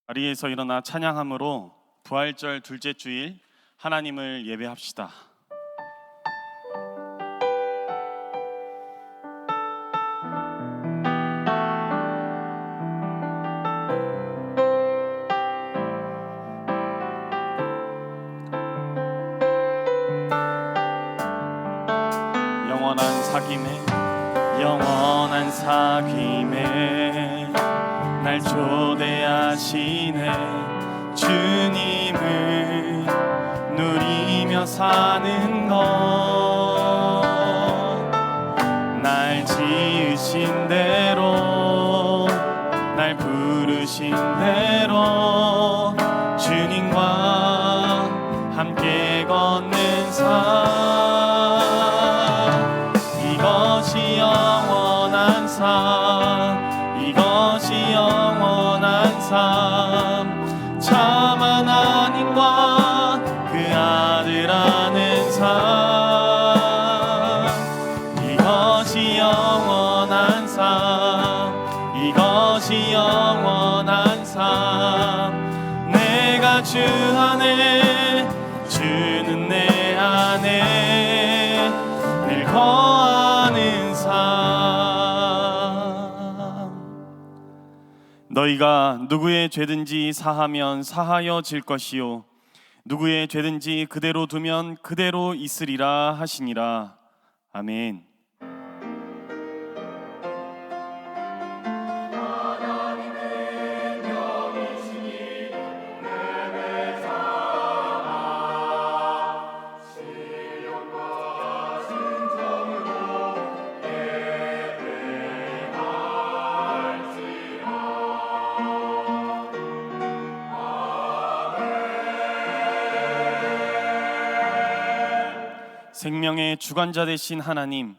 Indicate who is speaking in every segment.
Speaker 1: 자리에서 일어나 찬양함으로 부활절 둘째 주일 하나님을 예배합시다. 영원한 사귐에 날 초대하시네. 주님을 누리며 사는 것, 날 지으신 대로, 날 부르신 대로 주님과 함께 걷는 삶, 이것이 영원한 삶, 이것이 영원한 삶, 참 하나님과 그 아들 아는 삶, 이것이 영원한 삶, 이것이 영원한 삶. 내가 주 안에, 주는 내 안에 늘 거하는 삶. 너희가 누구의 죄든지 사하면 사하여질 것이요 누구의 죄든지 그대로 두면 그대로 있으리라 하시니라. 아멘. 생명의 주관자 되신 하나님,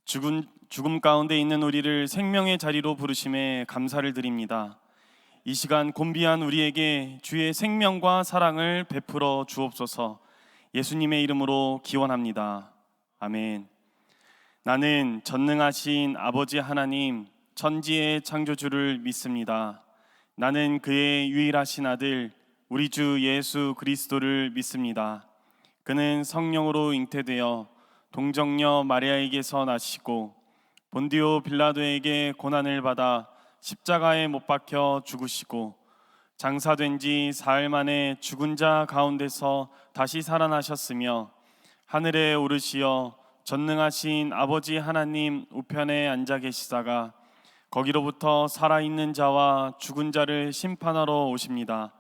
Speaker 1: 죽음 가운데 있는 우리를 생명의 자리로 부르심에 감사를 드립니다. 이 시간 곤비한 우리에게 주의 생명과 사랑을 베풀어 주옵소서. 예수님의 이름으로 기원합니다. 아멘. 나는 전능하신 아버지 하나님, 천지의 창조주를 믿습니다. 나는 그의 유일하신 아들 우리 주 예수 그리스도를 믿습니다. 그는 성령으로 잉태되어 동정녀 마리아에게서 나시고 본디오 빌라도에게 고난을 받아 십자가에 못 박혀 죽으시고 장사된 지 사흘 만에 죽은 자 가운데서 다시 살아나셨으며 하늘에 오르시어 전능하신 아버지 하나님 우편에 앉아 계시다가 거기로부터 살아있는 자와 죽은 자를 심판하러 오십니다.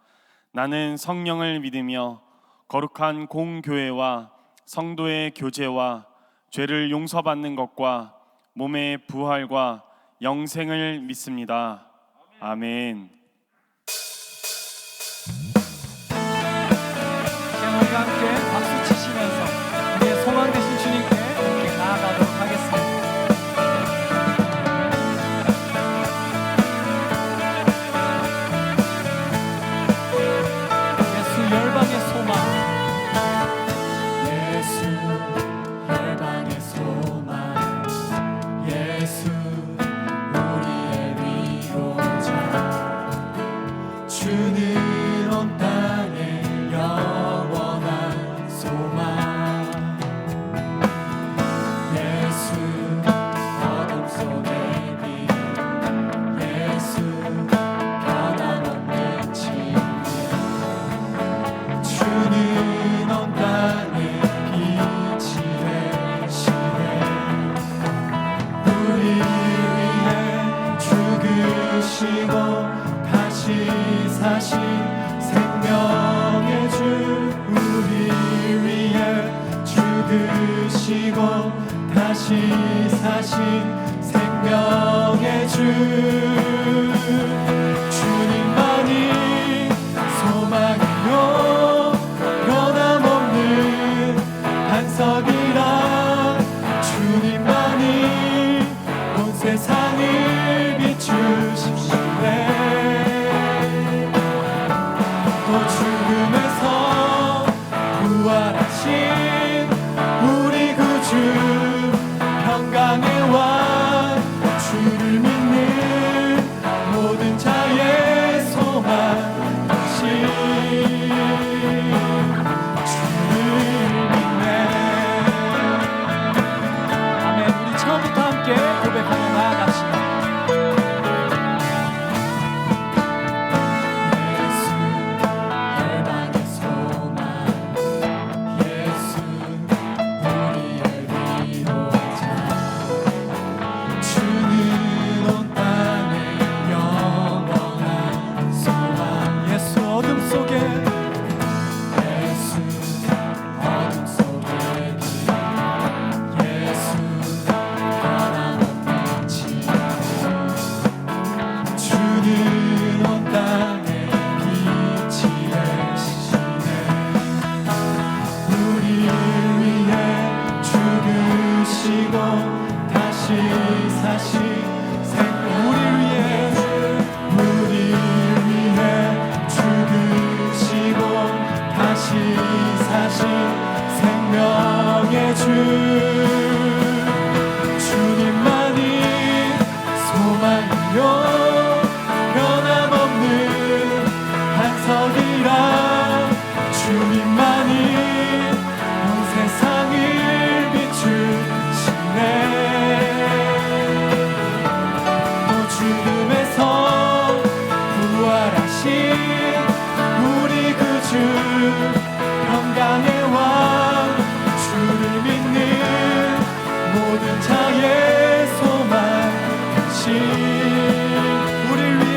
Speaker 1: 나는 성령을 믿으며 거룩한 공교회와 성도의 교제와 죄를 용서받는 것과 몸의 부활과 영생을 믿습니다. 아멘.
Speaker 2: 우리가 함께 박수 치시면서 우리의 소망 되신 주님께 함께 나아가도록 하겠습니다. 예수 열방의 소망,
Speaker 3: 다시 사신 생명의 주, 주님만이 소망이요 변함없는 반석이라. 주님만이 온 세상을 비추십시네. 또 죽음에서 부활하신 우리 구주 평강의 왕, 주를 믿는 모든 자의 생명의 주 주님만이 소망이요 변함없는 반석이라 주님만이 온 세상을 비추시네 또 죽음에서 부활하신 우리 구주 평강의 왕 주를 믿는 모든 자의 소망 대신 우리를 위해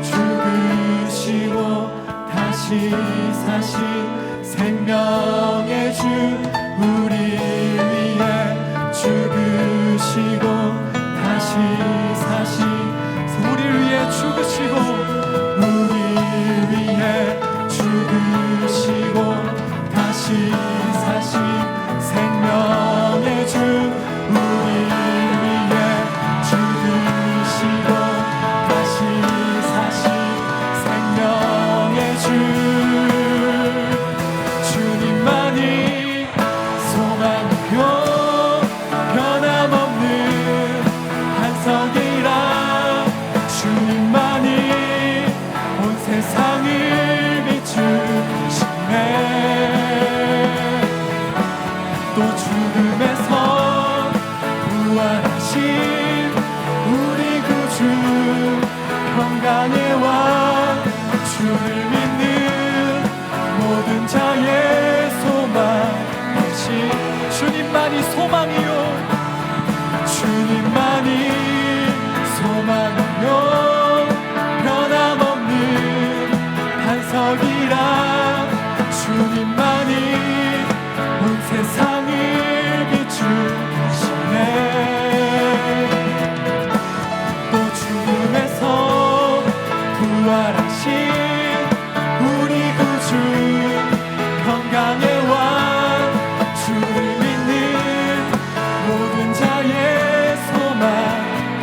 Speaker 3: 죽으시고 다시 사신 생명의 주 우리 위해 죽으시고 다시 사신 우리를 위해 죽으시고 우리 위해 죽으시고 다시 사신 생명의 주 우리 위해 죽으시고 다시 사신 생명의 주 주님만이 소망이요 변함없는 반석이라 주님만이 온 세상을 비추시네 또 죽음에서 부활하신 우리 구주 평강의 왕 주를 믿는 모든 자의 소망 대신 주님만이 소망이요 주님만이 소망이요 변함없는 반석이라 주님만이 온 세상을 비추시네 또 죽음에서 부활하신 우리 구주 평강의 왕 주를 믿는 모든 자의 소망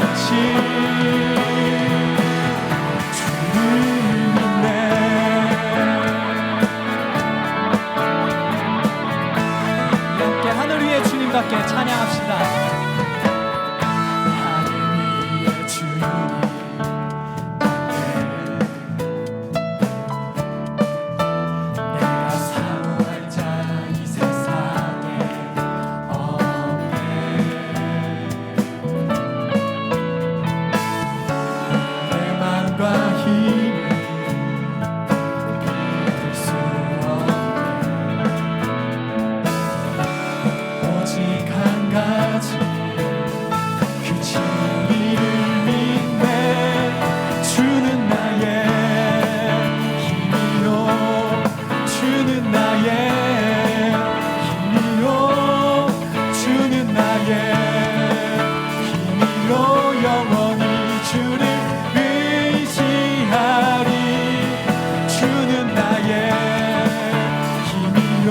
Speaker 3: 대신 주를 믿네
Speaker 2: 함께 하늘 위에 주님밖에 찬양합시다.
Speaker 3: 하늘 위에 주님 내가 사모할 자 이 세상에 없네 내 맘과 힘을 비울 수 없네 오직 한 가지 그 진리를 믿네 주는 나의 힘이요 주는 나의 힘이요 주는 나의 힘이요 영원히 주를 의지하리 주는 나의 힘이요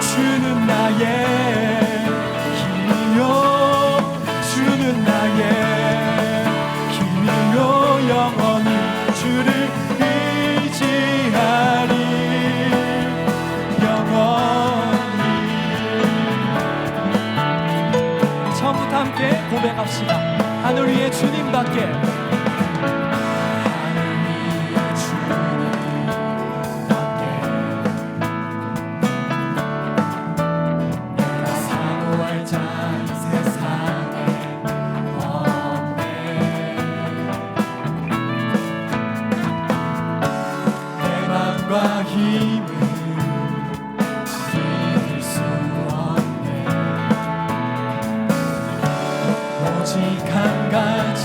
Speaker 3: 주는 나의 힘이요 주는 나의 힘이요 영원히 주를 의지하리 영원히
Speaker 2: 처음부터 함께 고백합시다. 하늘 위에 주님밖에
Speaker 3: 하늘 위에 주님밖에 내가 사모할 자 이 세상에 없네 내 맘과 힘을 비울 수 없네 오직 한 가지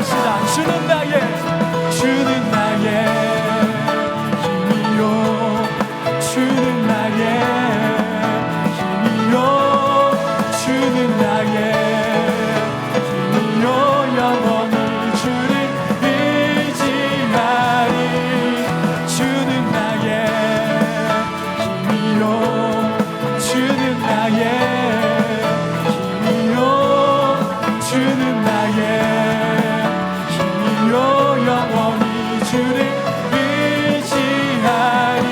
Speaker 2: 고백합시다. 주는 나의
Speaker 3: 힘이요 주는 나의 힘이요 주는 나의 힘이요 영원히 주를 의지하리 주는 나의 힘이요 주는 나의 힘이요 주는 나의 힘이요 영원히 주를 의지하리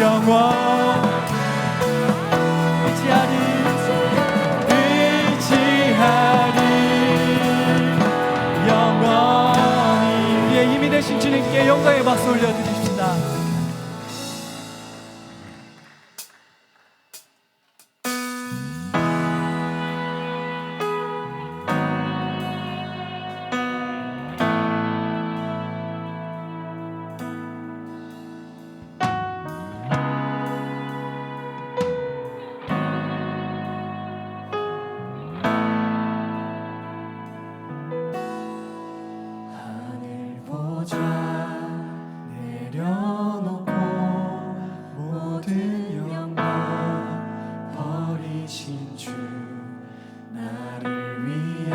Speaker 2: 영원히 우리의 힘이 되신 주님께 영광의 박수 올려드립시다.
Speaker 3: 하늘 보좌 내려놓고 모든 영광 버리신 주 나를 위해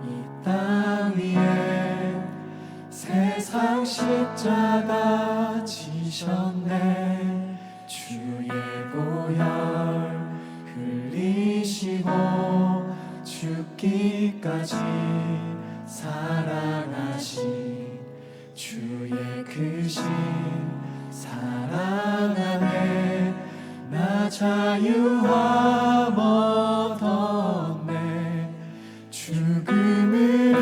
Speaker 3: 이 땅 위에 세상 십자가 지셨네 주의 보혈 흘리시고 죽기까지 사랑하신 주의 크신 사랑 안에 나 자유함 얻었네 죽음을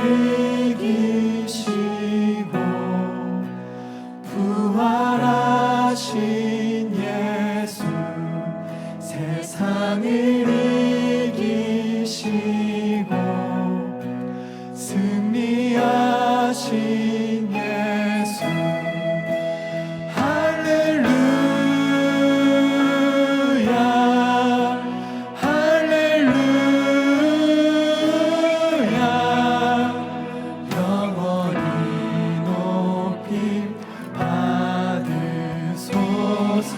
Speaker 3: 이기시고 부활하신 예수 세상을 이기시고 승리하신 예수 할렐루야 할렐루야 영원히 높임 받으소서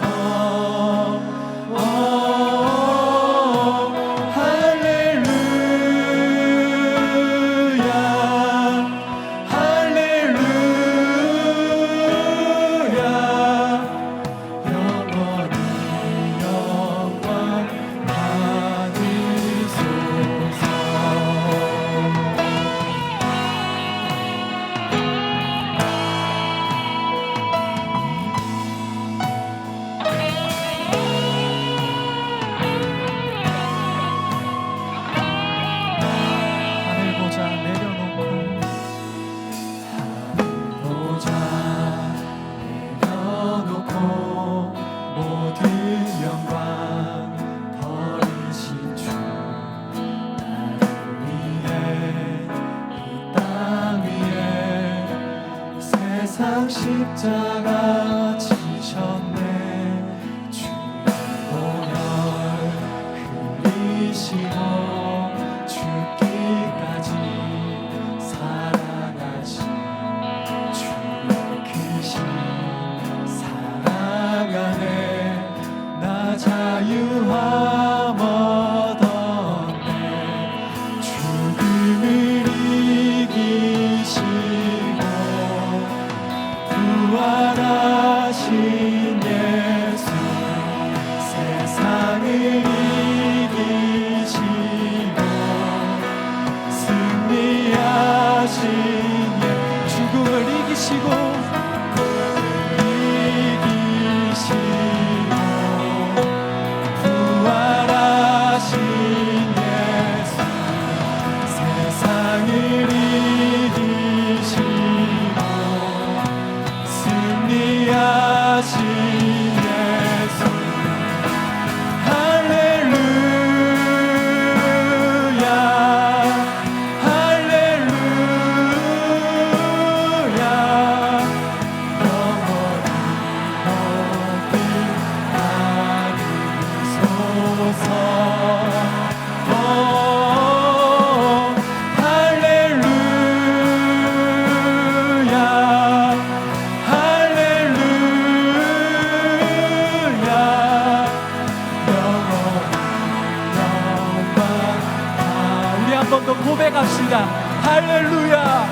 Speaker 2: 하늘 보좌 내려놓고
Speaker 3: 내려놓고 모든 영광 버리신 주 나를 위해 이 땅 위에 세상 십자가 지셨네 주의 보혈 흘리시고 죽기까지 사랑하신 주의 크신 사랑 안에 나 자유함 얻었네 죽음을 이기시고 부활하신 예수 세상을 이기시고
Speaker 2: 고백합시다. 할렐루야.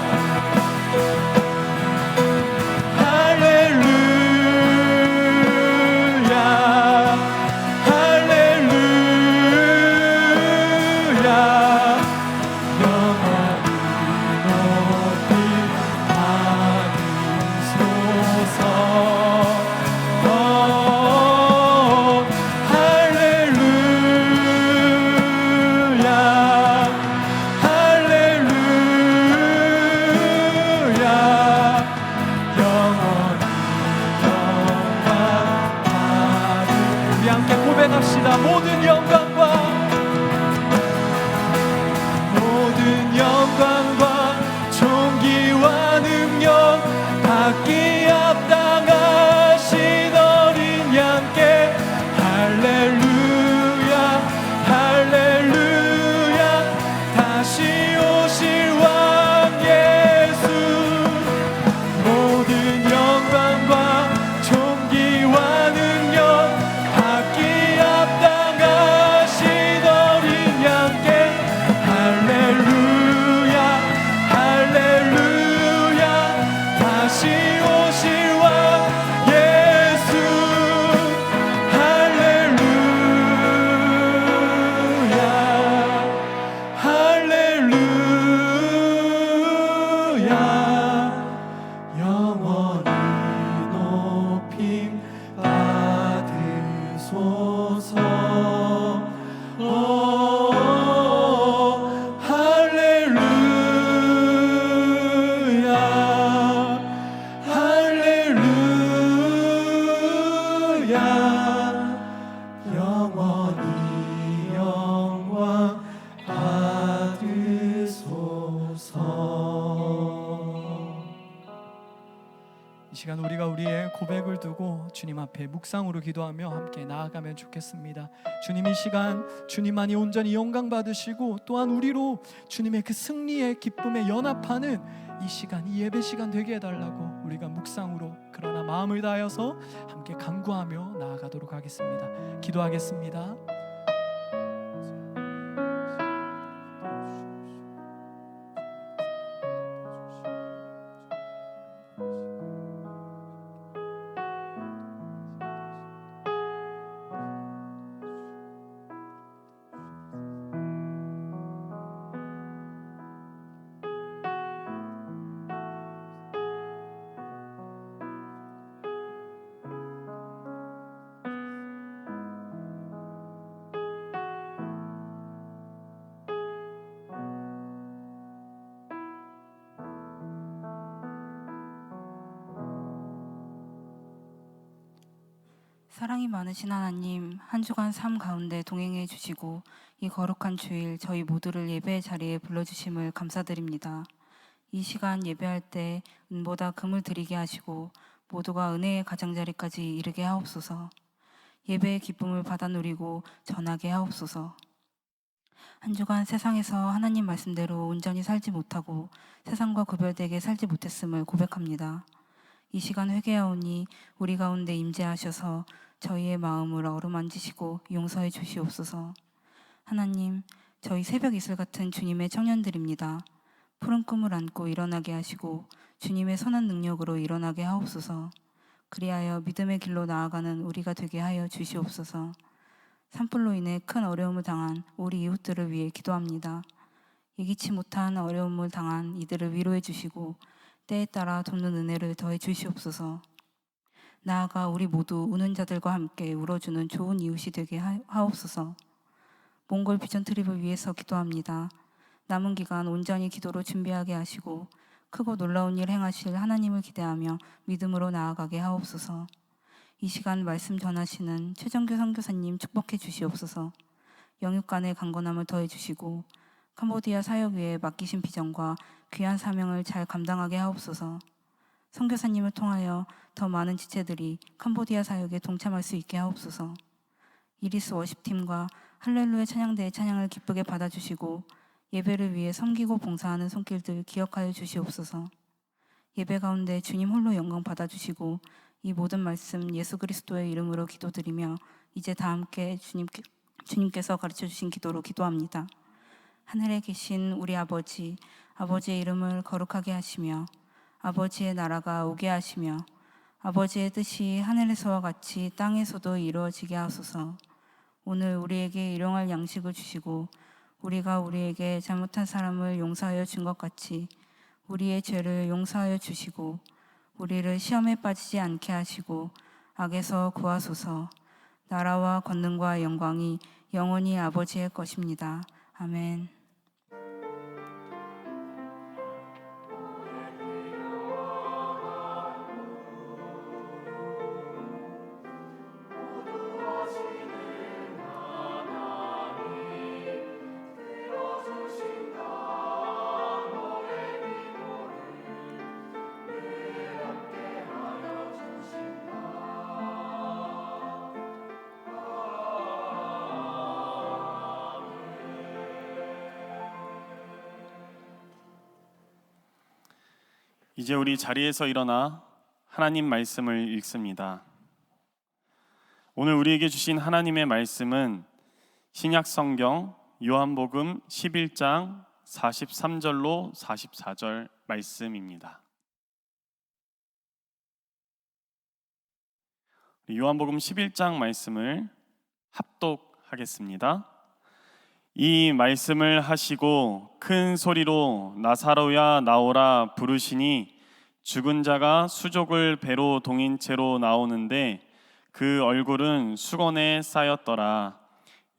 Speaker 2: 고백합시다. 모든 영광과 존귀와 능력 받기 합당하신 어린 양께 할렐루야 할렐루야. 다시 오실 왕 예수. 모든 영광과 존귀와 능력 받기 합당하신 어린 양께 할렐루야 할렐루야. 다시 오실 왕 예수. 할렐루야 할렐루야. 영원히 높임 받으소서. 할렐루야 할렐루야. 영원히 영광 받으소서. 이 시간 우리가 우리의 고백을 두고 주님 앞에 묵상으로 기도하며 함께 나아가면 좋겠습니다. 주님, 이 시간 주님만이 온전히 영광 받으시고 또한 우리로 주님의 그 승리의 기쁨에 연합하는 이 시간, 이 예배 시간 되게 해달라고 우리가 묵상으로 그러나 마음을 다하여서 함께 간구하며 나아가도록 하겠습니다. 기도하겠습니다.
Speaker 4: 사랑이 많으신 하나님, 한 주간 삶 가운데 동행해 주시고 이 거룩한 주일 저희 모두를 예배의 자리에 불러주심을 감사드립니다. 이 시간 예배할 때 은보다 금을 드리게 하시고 모두가 은혜의 가장자리까지 이르게 하옵소서. 예배의 기쁨을 받아 누리고 전하게 하옵소서. 한 주간 세상에서 하나님 말씀대로 온전히 살지 못하고 세상과 구별되게 살지 못했음을 고백합니다. 이 시간 회개하오니 우리 가운데 임재하셔서 저희의 마음을 어루만지시고 용서해 주시옵소서. 하나님, 저희 새벽 이슬 같은 주님의 청년들입니다. 푸른 꿈을 안고 일어나게 하시고 주님의 선한 능력으로 일어나게 하옵소서. 그리하여 믿음의 길로 나아가는 우리가 되게 하여 주시옵소서. 산불로 인해 큰 어려움을 당한 우리 이웃들을 위해 기도합니다. 예기치 못한 어려움을 당한 이들을 위로해 주시고 때에 따라 돕는 은혜를 더해 주시옵소서. 나아가 우리 모두 우는 자들과 함께 울어주는 좋은 이웃이 되게 하옵소서. 몽골 비전 트립을 위해서 기도합니다. 남은 기간 온전히 기도로 준비하게 하시고 크고 놀라운 일 행하실 하나님을 기대하며 믿음으로 나아가게 하옵소서. 이 시간 말씀 전하시는 최정규 선교사님 축복해 주시옵소서. 영육간의 강건함을 더해 주시고 캄보디아 사역 위에 맡기신 비전과 귀한 사명을 잘 감당하게 하옵소서. 선교사님을 통하여 더 많은 지체들이 캄보디아 사역에 동참할 수 있게 하옵소서. 이리스 워십팀과 할렐루야 찬양대의 찬양을 기쁘게 받아주시고 예배를 위해 섬기고 봉사하는 손길들 기억하여 주시옵소서. 예배 가운데 주님 홀로 영광 받아주시고 이 모든 말씀 예수 그리스도의 이름으로 기도드리며 이제 다 함께 주님께서 가르쳐주신 기도로 기도합니다. 하늘에 계신 우리 아버지, 아버지의 이름을 거룩하게 하시며 아버지의 나라가 오게 하시며 아버지의 뜻이 하늘에서와 같이 땅에서도 이루어지게 하소서. 오늘 우리에게 일용할 양식을 주시고 우리가 우리에게 잘못한 사람을 용서하여 준 것 같이 우리의 죄를 용서하여 주시고 우리를 시험에 빠지지 않게 하시고 악에서 구하소서. 나라와 권능과 영광이 영원히 아버지의 것입니다. 아멘.
Speaker 1: 이제 우리 자리에서 일어나 하나님 말씀을 읽습니다. 오늘 우리에게 주신 하나님의 말씀은 신약 성경 요한복음 11장 43절로 44절 말씀입니다. 요한복음 11장 말씀을 합독하겠습니다. 이 말씀을 하시고 큰 소리로 나사로야 나오라 부르시니 죽은 자가 수족을 배로 동인 채로 나오는데 그 얼굴은 수건에 쌓였더라.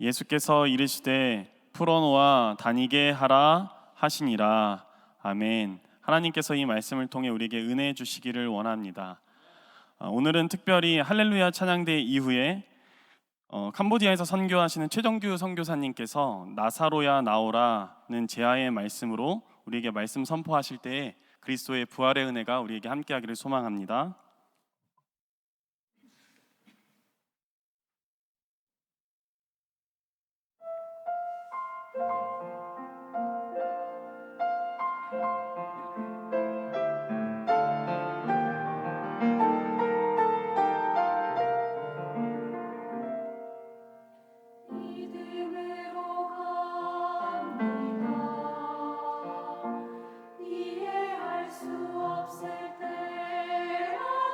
Speaker 1: 예수께서 이르시되 풀어놓아 다니게 하라 하시니라. 아멘. 하나님께서 이 말씀을 통해 우리에게 은혜 주시기를 원합니다. 오늘은 특별히 할렐루야 찬양대 이후에 캄보디아에서 선교하시는 최정규 선교사님께서 나사로야 나오라는 제아의 말씀으로 우리에게 말씀 선포하실 때에 그리스도의 부활의 은혜가 우리에게 함께하기를 소망합니다.
Speaker 3: 믿음으로 갑니다. 이해할 수 없을 때라도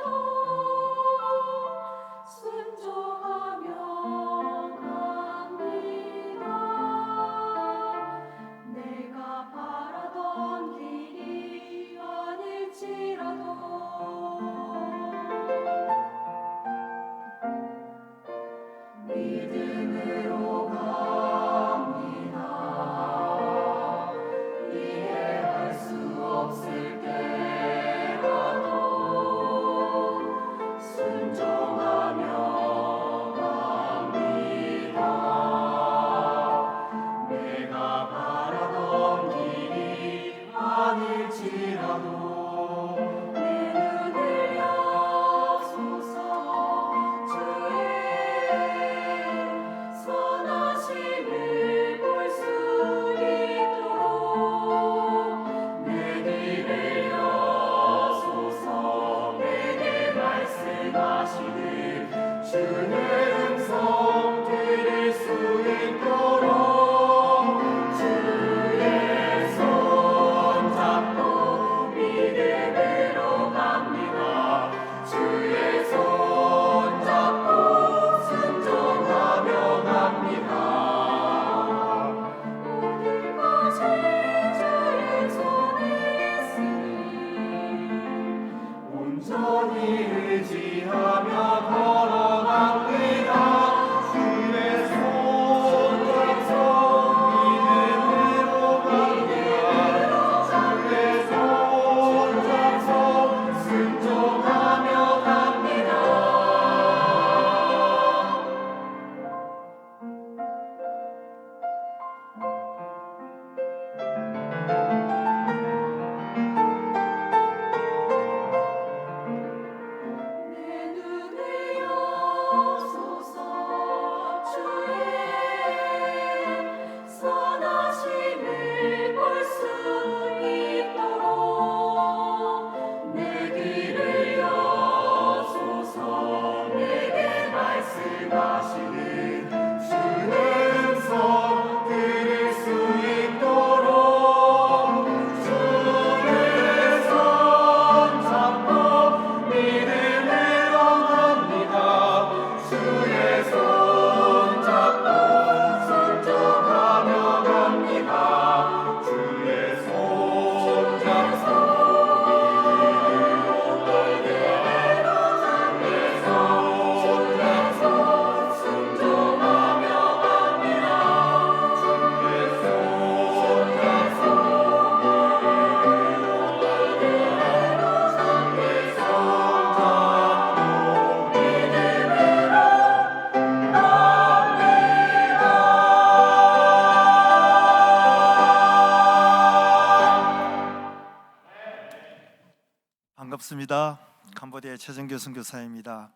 Speaker 5: 반갑습니다. 캄보디아의 최정교 선교사입니다.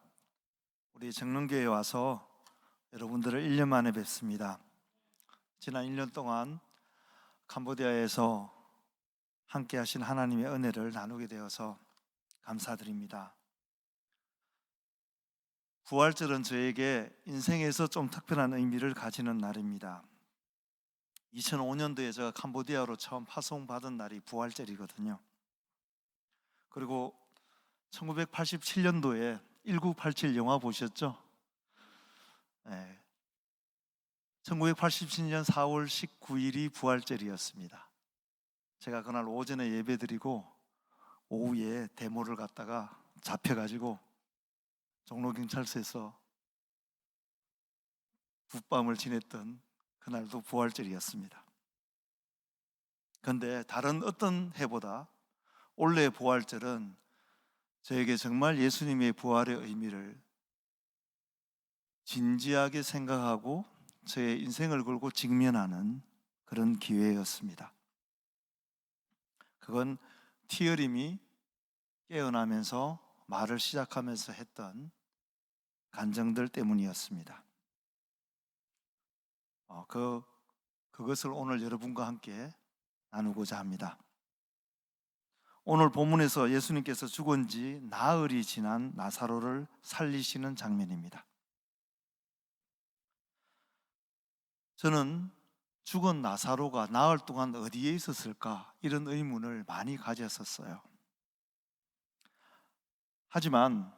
Speaker 5: 우리 정릉교회에 와서 여러분들을 1년 만에 뵙습니다. 지난 1년 동안 캄보디아에서 함께 하신 하나님의 은혜를 나누게 되어서 감사드립니다. 부활절은 저에게 인생에서 좀 특별한 의미를 가지는 날입니다. 2005년도에 제가 캄보디아로 처음 파송받은 날이 부활절이거든요. 그리고 1987년도에 1987 영화 보셨죠? 네. 1987년 4월 19일이 부활절이었습니다. 제가 그날 오전에 예배드리고 오후에 데모를 갔다가 잡혀가지고 종로경찰서에서 굿밤을 지냈던 그날도 부활절이었습니다. 그런데 다른 어떤 해보다 올해의 부활절은 저에게 정말 예수님의 부활의 의미를 진지하게 생각하고 저의 인생을 걸고 직면하는 그런 기회였습니다. 그건 티어림이 깨어나면서 말을 시작하면서 했던 간증들 때문이었습니다. 그것을 오늘 여러분과 함께 나누고자 합니다. 오늘 본문에서 예수님께서 죽은 지 나흘이 지난 나사로를 살리시는 장면입니다. 저는 죽은 나사로가 나흘 동안 어디에 있었을까 이런 의문을 많이 가졌었어요. 하지만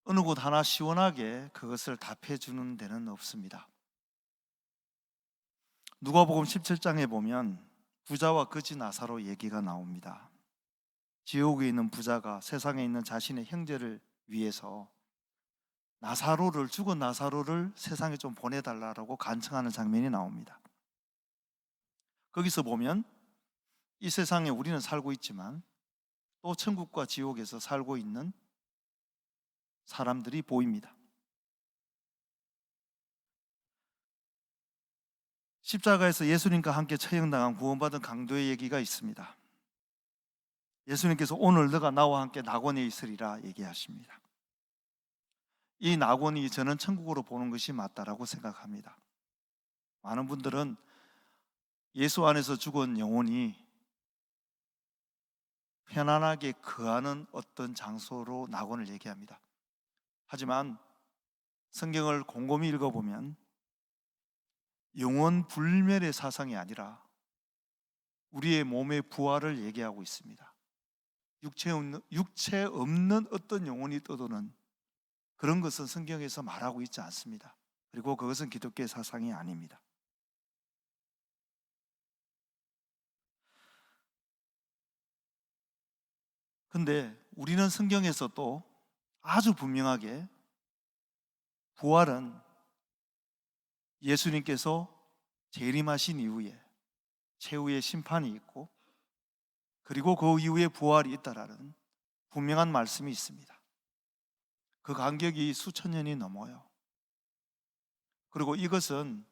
Speaker 5: 어느 곳 하나 시원하게 그것을 답해주는 데는 없습니다. 누가복음 17장에 보면 부자와 거지 나사로 얘기가 나옵니다. 지옥에 있는 부자가 세상에 있는 자신의 형제를 위해서 죽은 나사로를 세상에 좀 보내달라고 간청하는 장면이 나옵니다. 거기서 보면 이 세상에 우리는 살고 있지만 또 천국과 지옥에서 살고 있는 사람들이 보입니다. 십자가에서 예수님과 함께 처형당한 구원받은 강도의 얘기가 있습니다. 예수님께서 오늘 너가 나와 함께 낙원에 있으리라 얘기하십니다. 이 낙원이 저는 천국으로 보는 것이 맞다라고 생각합니다. 많은 분들은 예수 안에서 죽은 영혼이 편안하게 거하는 어떤 장소로 낙원을 얘기합니다. 하지만 성경을 곰곰이 읽어보면 영원 불멸의 사상이 아니라 우리의 몸의 부활을 얘기하고 있습니다. 육체 없는 어떤 영혼이 떠도는 그런 것은 성경에서 말하고 있지 않습니다. 그리고 그것은 기독교의 사상이 아닙니다. 근데 우리는 성경에서 또 아주 분명하게 부활은 예수님께서 재림하신 이후에 최후의 심판이 있고 그리고 그 이후에 부활이 있다라는 분명한 말씀이 있습니다. 그 간격이 수천 년이 넘어요. 그리고 이것은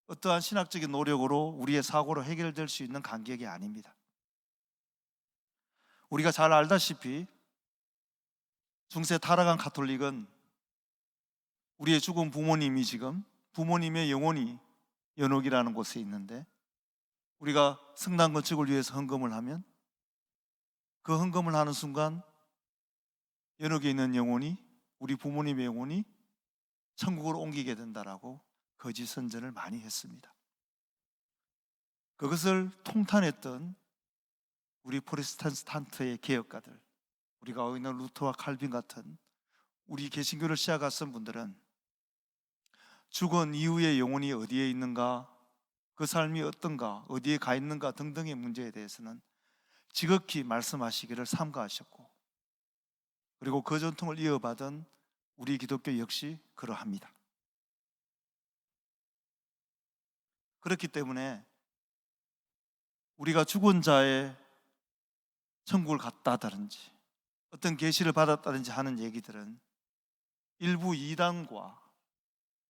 Speaker 5: 어떠한 신학적인 노력으로 우리의 사고로 해결될 수 있는 간격이 아닙니다. 우리가 잘 알다시피 중세 타락한 가톨릭은 우리의 죽은 부모님이 지금 부모님의 영혼이 연옥이라는 곳에 있는데 우리가 성당 건축을 위해서 헌금을 하면 그 헌금을 하는 순간 연옥에 있는 영혼이 우리 부모님의 영혼이 천국으로 옮기게 된다라고 거짓 선전을 많이 했습니다. 그것을 통탄했던 우리 프로테스탄트의 개혁가들, 우리가 알고 있는 루터와 칼빈 같은 우리 개신교를 시작하신 분들은 죽은 이후의 영혼이 어디에 있는가, 그 삶이 어떤가, 어디에 가 있는가 등등의 문제에 대해서는 지극히 말씀하시기를 삼가하셨고 그리고 그 전통을 이어받은 우리 기독교 역시 그러합니다. 그렇기 때문에 우리가 죽은 자의 천국을 갔다든지 어떤 계시를 받았다든지 하는 얘기들은 일부 이단과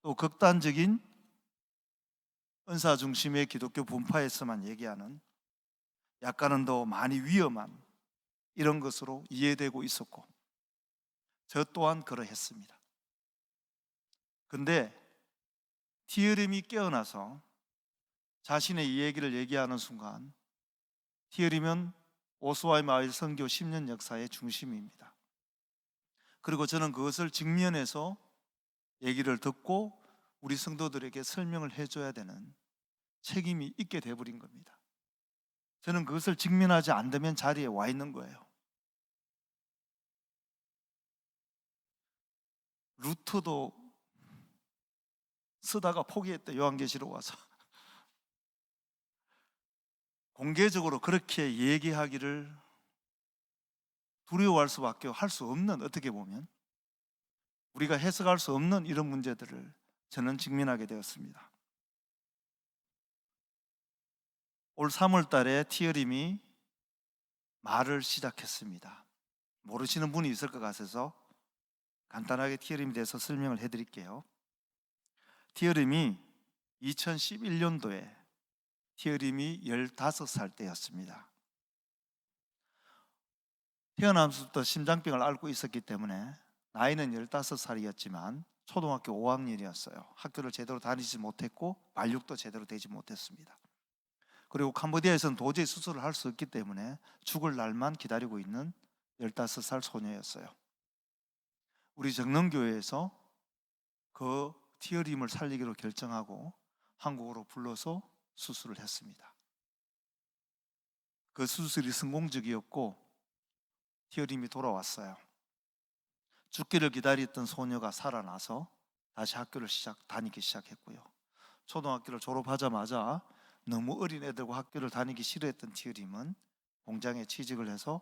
Speaker 5: 또 극단적인 은사 중심의 기독교 분파에서만 얘기하는 약간은 더 많이 위험한 이런 것으로 이해되고 있었고 저 또한 그러했습니다. 근데 티어림이 깨어나서 자신의 이 얘기를 얘기하는 순간 티어림은 오스와이 마을 선교 10년 역사의 중심입니다. 그리고 저는 그것을 직면해서 얘기를 듣고 우리 성도들에게 설명을 해줘야 되는 책임이 있게 돼버린 겁니다. 저는 그것을 직면하지 않으면 자리에 와 있는 거예요. 루터도 쓰다가 포기했대. 요한계시록 와서 공개적으로 그렇게 얘기하기를 두려워할 수밖에 할 수 없는, 어떻게 보면 우리가 해석할 수 없는 이런 문제들을 저는 직면하게 되었습니다. 올 3월 달에 티어림이 말을 시작했습니다. 모르시는 분이 있을 것 같아서 간단하게 티어림에 대해서 설명을 해드릴게요. 티어림이 2011년도에 티어림이 15살 때였습니다. 태어나면서부터 심장병을 앓고 있었기 때문에 나이는 15살이었지만 초등학교 5학년이었어요. 학교를 제대로 다니지 못했고 발육도 제대로 되지 못했습니다. 그리고 캄보디아에서는 도저히 수술을 할 수 없기 때문에 죽을 날만 기다리고 있는 15살 소녀였어요. 우리 정릉교회에서 그 티어림을 살리기로 결정하고 한국으로 불러서 수술을 했습니다. 그 수술이 성공적이었고 티어림이 돌아왔어요. 죽기를 기다렸던 소녀가 살아나서 다시 학교를 다니기 시작했고요. 초등학교를 졸업하자마자 너무 어린 애들과 학교를 다니기 싫어했던 티어림은 공장에 취직을 해서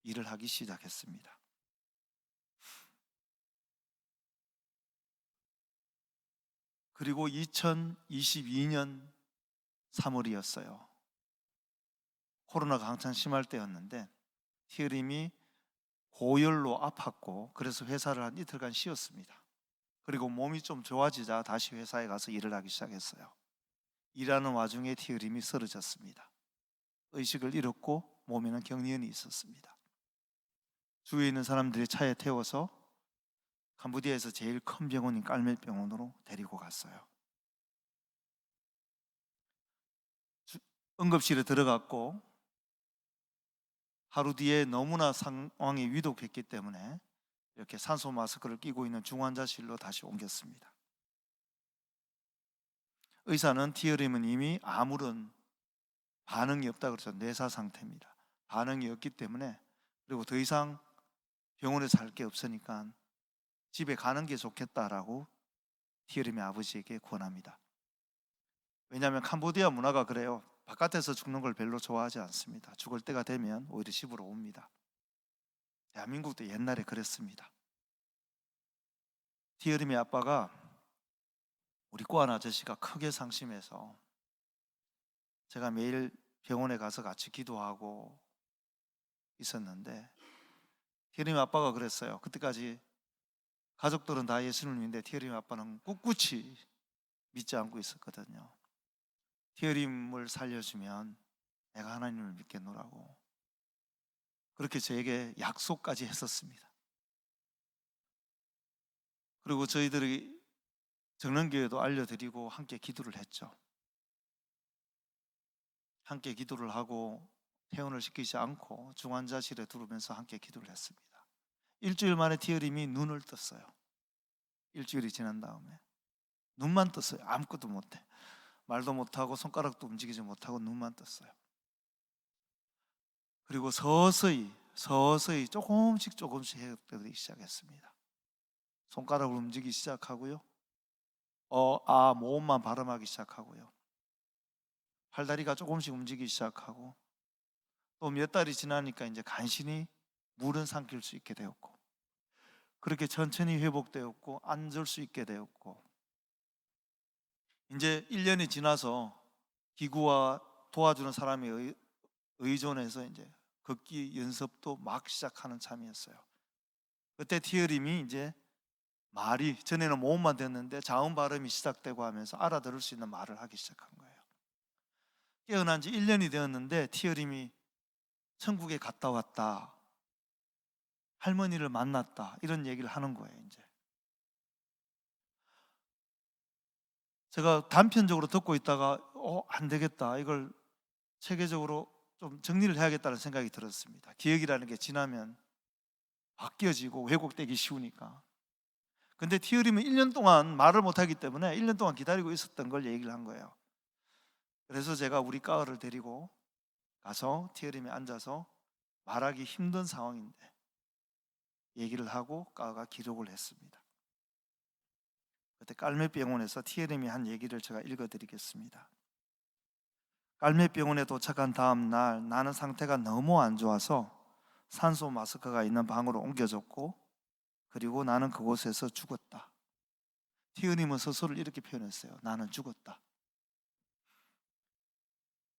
Speaker 5: 일을 하기 시작했습니다. 그리고 2022년 3월이었어요. 코로나가 한창 심할 때였는데 티어림이 고열로 아팠고 그래서 회사를 한 이틀간 쉬었습니다. 그리고 몸이 좀 좋아지자 다시 회사에 가서 일을 하기 시작했어요. 일하는 와중에 티어림이 쓰러졌습니다. 의식을 잃었고 몸에는 경련이 있었습니다. 주위에 있는 사람들이 차에 태워서 캄보디아에서 제일 큰 병원인 깔멜병원으로 데리고 갔어요. 응급실에 들어갔고 하루 뒤에 너무나 상황이 위독했기 때문에 이렇게 산소 마스크를 끼고 있는 중환자실로 다시 옮겼습니다. 의사는 티어림은 이미 아무런 반응이 없다 그래서 뇌사 상태입니다. 반응이 없기 때문에 그리고 더 이상 병원에서 할 게 없으니까 집에 가는 게 좋겠다라고 티어림의 아버지에게 권합니다. 왜냐하면 캄보디아 문화가 그래요. 바깥에서 죽는 걸 별로 좋아하지 않습니다. 죽을 때가 되면 오히려 집으로 옵니다. 대한민국도 옛날에 그랬습니다. 티어림의 아빠가 우리 꼬안 아저씨가 크게 상심해서 제가 매일 병원에 가서 같이 기도하고 있었는데 티어림 아빠가 그랬어요. 그때까지 가족들은 다 예수를 믿는데 티어림 아빠는 꿋꿋이 믿지 않고 있었거든요. 티어림을 살려주면 내가 하나님을 믿겠노라고 그렇게 저에게 약속까지 했었습니다. 그리고 저희들이 정릉교회도 알려드리고 함께 기도를 했죠. 함께 기도를 하고 퇴원을 시키지 않고 중환자실에 두르면서 함께 기도를 했습니다. 일주일 만에 티어림이 눈을 떴어요. 일주일이 지난 다음에 눈만 떴어요. 아무것도 못해. 말도 못하고 손가락도 움직이지 못하고 눈만 떴어요. 그리고 서서히 조금씩 회복되기 시작했습니다. 손가락을 움직이기 시작하고요. 모음만 발음하기 시작하고요. 팔다리가 조금씩 움직이기 시작하고 또 몇 달이 지나니까 이제 간신히 물은 삼킬 수 있게 되었고 그렇게 천천히 회복되었고 앉을 수 있게 되었고 이제 1년이 지나서 기구와 도와주는 사람에 의존해서 이제 걷기 연습도 막 시작하는 참이었어요. 그때 티어림이 이제 말이 전에는 모음만 됐는데 자음 발음이 시작되고 하면서 알아들을 수 있는 말을 하기 시작한 거예요. 깨어난 지 1년이 되었는데 티어림이 천국에 갔다 왔다, 할머니를 만났다, 이런 얘기를 하는 거예요. 이제 제가 단편적으로 듣고 있다가 안 되겠다, 이걸 체계적으로 좀 정리를 해야겠다는 생각이 들었습니다. 기억이라는 게 지나면 바뀌어지고 왜곡되기 쉬우니까. 근데 티어림은 1년 동안 말을 못하기 때문에 1년 동안 기다리고 있었던 걸 얘기를 한 거예요. 그래서 제가 우리 까어를 데리고 가서 티어림에 앉아서 말하기 힘든 상황인데 얘기를 하고 까어가 기록을 했습니다. 그때 깔매병원에서 티어림이 한 얘기를 제가 읽어드리겠습니다. 깔매병원에 도착한 다음 날 나는 상태가 너무 안 좋아서 산소 마스크가 있는 방으로 옮겨졌고, 그리고 나는 그곳에서 죽었다. 티어님은 스스로를 이렇게 표현했어요. 나는 죽었다.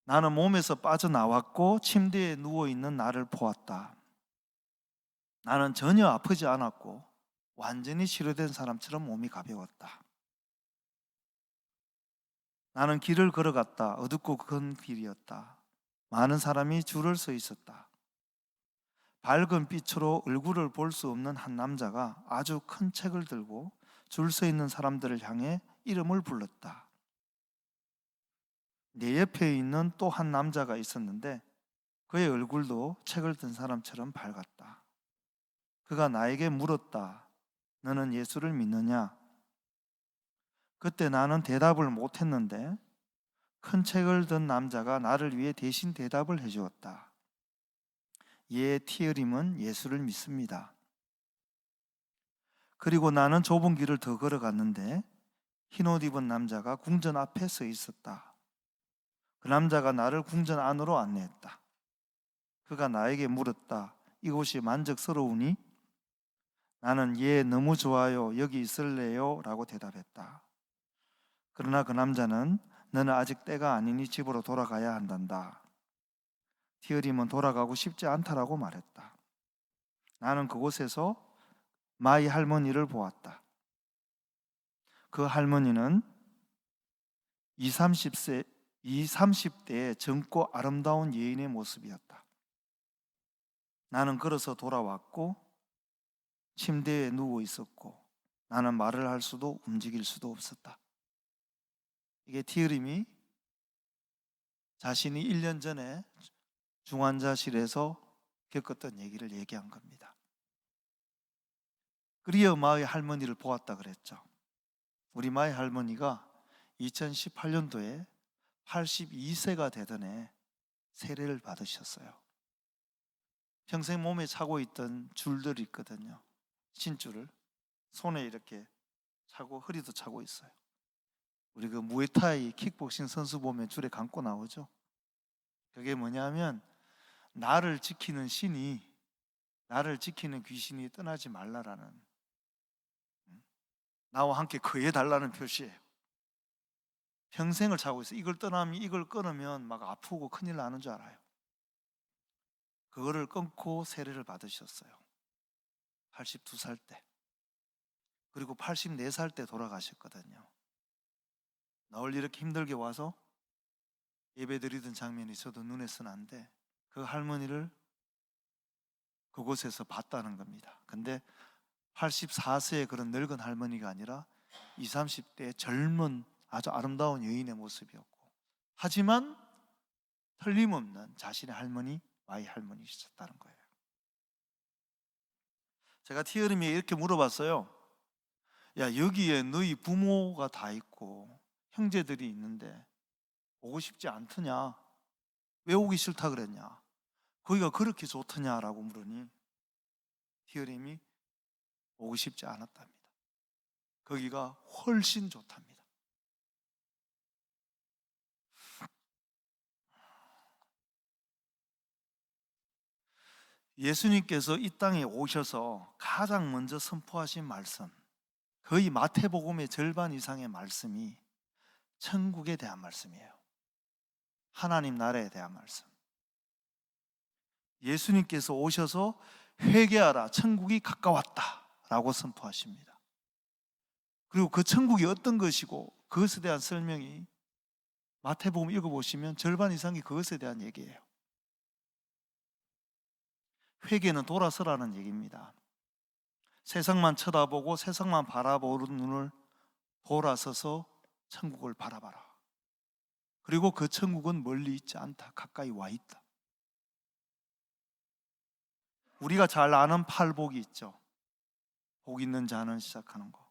Speaker 5: 나는 몸에서 빠져나왔고 침대에 누워있는 나를 보았다. 나는 전혀 아프지 않았고 완전히 치료된 사람처럼 몸이 가벼웠다. 나는 길을 걸어갔다. 어둡고 큰 길이었다. 많은 사람이 줄을 서 있었다. 밝은 빛으로 얼굴을 볼 수 없는 한 남자가 아주 큰 책을 들고 줄 서 있는 사람들을 향해 이름을 불렀다. 내 옆에 있는 또 한 남자가 있었는데 그의 얼굴도 책을 든 사람처럼 밝았다. 그가 나에게 물었다. 너는 예수를 믿느냐? 그때 나는 대답을 못했는데 큰 책을 든 남자가 나를 위해 대신 대답을 해주었다. 예, 티어림은 예수를 믿습니다. 그리고 나는 좁은 길을 더 걸어갔는데 흰옷 입은 남자가 궁전 앞에 서 있었다. 그 남자가 나를 궁전 안으로 안내했다. 그가 나에게 물었다. 이곳이 만족스러우니? 나는 예, 너무 좋아요. 여기 있을래요? 라고 대답했다. 그러나 그 남자는 너는 아직 때가 아니니 집으로 돌아가야 한단다. 티어림은 돌아가고 싶지 않다라고 말했다. 나는 그곳에서 마이 할머니를 보았다. 그 할머니는 30대의 젊고 아름다운 여인의 모습이었다. 나는 걸어서 돌아왔고 침대에 누워 있었고 나는 말을 할 수도 움직일 수도 없었다. 이게 티어림이 자신이 1년 전에 중환자실에서 겪었던 얘기를 얘기한 겁니다. 그리어 마의 할머니를 보았다 그랬죠. 우리 마의 할머니가 2018년도에 82세가 되던 해 세례를 받으셨어요. 평생 몸에 차고 있던 줄들이 있거든요. 신줄을 손에 이렇게 차고 허리도 차고 있어요. 우리 그 무에타이 킥복싱 선수 보면 줄에 감고 나오죠. 그게 뭐냐면 나를 지키는 신이, 나를 지키는 귀신이 떠나지 말라라는, 나와 함께 거해달라는 표시예요. 평생을 차고 있어요. 이걸 떠나면, 이걸 끊으면 막 아프고 큰일 나는 줄 알아요. 그거를 끊고 세례를 받으셨어요. 82살 때. 그리고 84살 때 돌아가셨거든요. 늘 이렇게 힘들게 와서 예배 드리던 장면이 저도 눈에 선한데 그 할머니를 그곳에서 봤다는 겁니다. 근데 84세의 그런 늙은 할머니가 아니라 20, 30대의 젊은 아주 아름다운 여인의 모습이었고, 하지만 틀림없는 자신의 할머니, 마이 할머니셨다는 거예요. 제가 티어림에 이렇게 물어봤어요. 야, 여기에 너희 부모가 다 있고 형제들이 있는데 오고 싶지 않더냐? 왜 오기 싫다 그랬냐? 거기가 그렇게 좋더냐라고 물으니 티어림이 오고 싶지 않았답니다. 거기가 훨씬 좋답니다. 예수님께서 이 땅에 오셔서 가장 먼저 선포하신 말씀, 거의 마태복음의 절반 이상의 말씀이 천국에 대한 말씀이에요. 하나님 나라에 대한 말씀. 예수님께서 오셔서 회개하라, 천국이 가까웠다 라고 선포하십니다. 그리고 그 천국이 어떤 것이고 그것에 대한 설명이 마태복음 읽어보시면 절반 이상이 그것에 대한 얘기예요. 회개는 돌아서라는 얘기입니다. 세상만 쳐다보고 세상만 바라보는 눈을 돌아서서 천국을 바라봐라. 그리고 그 천국은 멀리 있지 않다. 가까이 와 있다. 우리가 잘 아는 팔복이 있죠. 복 있는 자는 시작하는 거.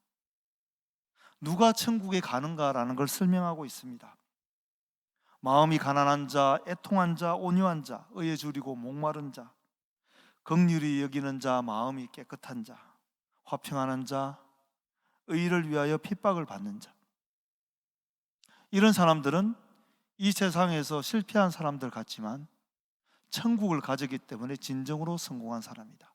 Speaker 5: 누가 천국에 가는가라는 걸 설명하고 있습니다. 마음이 가난한 자, 애통한 자, 온유한 자, 의에 줄이고 목마른 자, 긍휼히 여기는 자, 마음이 깨끗한 자, 화평하는 자, 의를 위하여 핍박을 받는 자. 이런 사람들은 이 세상에서 실패한 사람들 같지만 천국을 가졌기 때문에 진정으로 성공한 사람이다.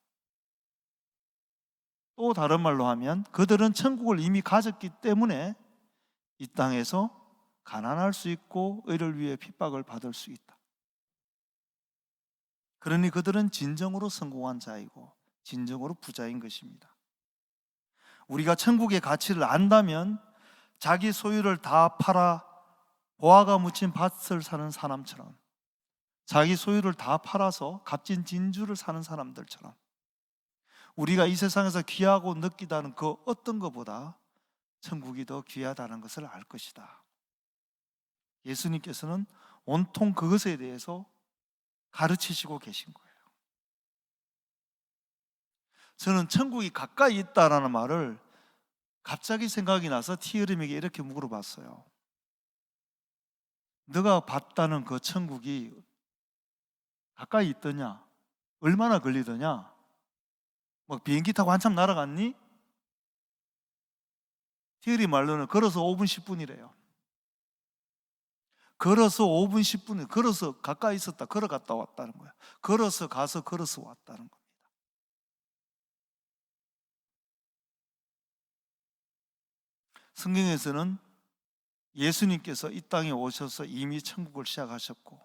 Speaker 5: 또 다른 말로 하면 그들은 천국을 이미 가졌기 때문에 이 땅에서 가난할 수 있고 의를 위해 핍박을 받을 수 있다. 그러니 그들은 진정으로 성공한 자이고 진정으로 부자인 것입니다. 우리가 천국의 가치를 안다면 자기 소유를 다 팔아 보화가 묻힌 밭을 사는 사람처럼, 자기 소유를 다 팔아서 값진 진주를 사는 사람들처럼 우리가 이 세상에서 귀하고 느끼다는 그 어떤 것보다 천국이 더 귀하다는 것을 알 것이다. 예수님께서는 온통 그것에 대해서 가르치시고 계신 거예요. 저는 천국이 가까이 있다라는 말을 갑자기 생각이 나서 티어림에게 이렇게 물어봤어요. 너가 봤다는 그 천국이 가까이 있더냐? 얼마나 걸리더냐? 막 비행기 타고 한참 날아갔니? 티어리 말로는 걸어서 5분 10분이래요. 걸어서 5분 10분, 걸어서 가까이 있었다, 걸어갔다 왔다는 거야. 걸어서 가서 걸어서 왔다는 겁니다. 성경에서는 예수님께서 이 땅에 오셔서 이미 천국을 시작하셨고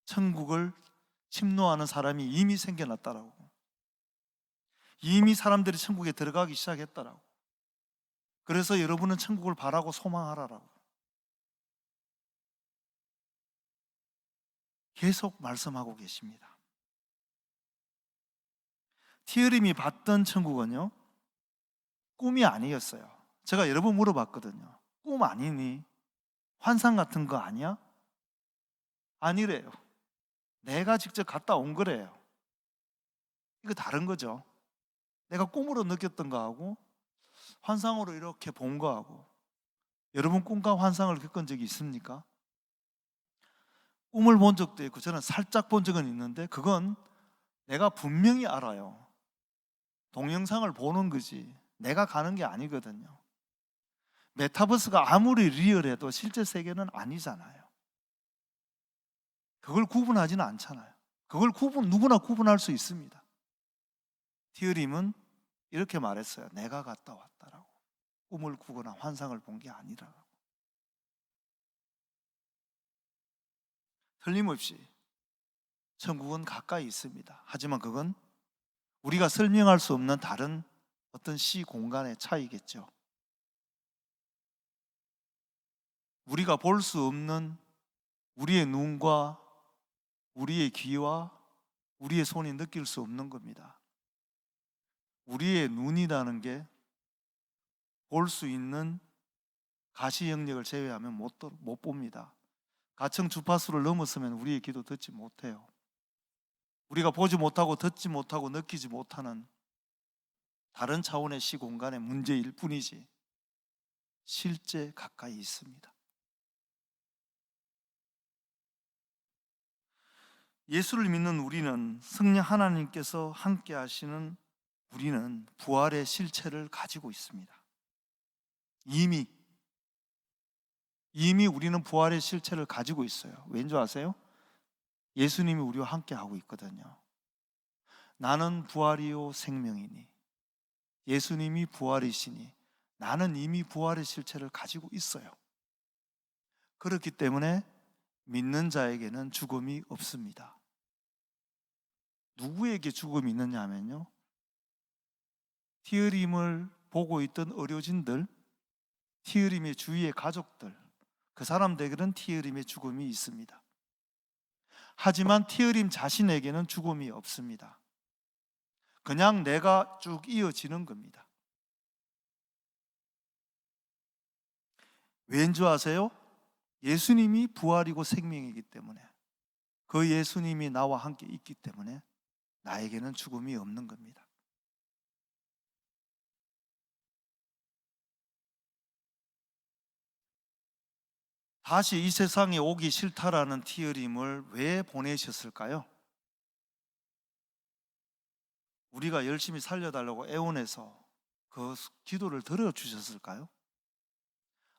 Speaker 5: 천국을 침노하는 사람이 이미 생겨났다라고, 이미 사람들이 천국에 들어가기 시작했다라고, 그래서 여러분은 천국을 바라고 소망하라라고 계속 말씀하고 계십니다. 티어림이 봤던 천국은요, 꿈이 아니었어요. 제가 여러 번 물어봤거든요. 꿈 아니니? 환상 같은 거 아니야? 아니래요. 내가 직접 갔다 온 거래요. 이거 다른 거죠. 내가 꿈으로 느꼈던 거하고 환상으로 이렇게 본 거하고. 여러분 꿈과 환상을 겪은 적이 있습니까? 꿈을 본 적도 있고 저는 살짝 본 적은 있는데 그건 내가 분명히 알아요. 동영상을 보는 거지 내가 가는 게 아니거든요. 메타버스가 아무리 리얼해도 실제 세계는 아니잖아요. 그걸 구분하지는 않잖아요. 그걸 누구나 구분할 수 있습니다. 티어림은 이렇게 말했어요. 내가 갔다 왔다라고. 꿈을 꾸거나 환상을 본 게 아니라고. 틀림없이 천국은 가까이 있습니다. 하지만 그건 우리가 설명할 수 없는 다른 어떤 시공간의 차이겠죠. 우리가 볼 수 없는 우리의 눈과 우리의 귀와 우리의 손이 느낄 수 없는 겁니다. 우리의 눈이라는 게 볼 수 있는 가시 영역을 제외하면 못 봅니다. 가청 주파수를 넘어서면 우리의 귀도 듣지 못해요. 우리가 보지 못하고 듣지 못하고 느끼지 못하는 다른 차원의 시공간의 문제일 뿐이지 실제 가까이 있습니다. 예수를 믿는 우리는, 성령 하나님께서 함께 하시는 우리는 부활의 실체를 가지고 있습니다. 이미 우리는 부활의 실체를 가지고 있어요. 왠 줄 아세요? 예수님이 우리와 함께 하고 있거든요. 나는 부활이요 생명이니, 예수님이 부활이시니 나는 이미 부활의 실체를 가지고 있어요. 그렇기 때문에 믿는 자에게는 죽음이 없습니다. 누구에게 죽음이 있느냐 하면요, 티어림을 보고 있던 의료진들, 티어림의 주위의 가족들, 그 사람들에게는 티어림의 죽음이 있습니다. 하지만 티어림 자신에게는 죽음이 없습니다. 그냥 내가 쭉 이어지는 겁니다. 왜인 줄 아세요? 예수님이 부활이고 생명이기 때문에, 그 예수님이 나와 함께 있기 때문에 나에게는 죽음이 없는 겁니다. 다시 이 세상에 오기 싫다라는 티어림을 왜 보내셨을까요? 우리가 열심히 살려달라고 애원해서 그 기도를 들어주셨을까요?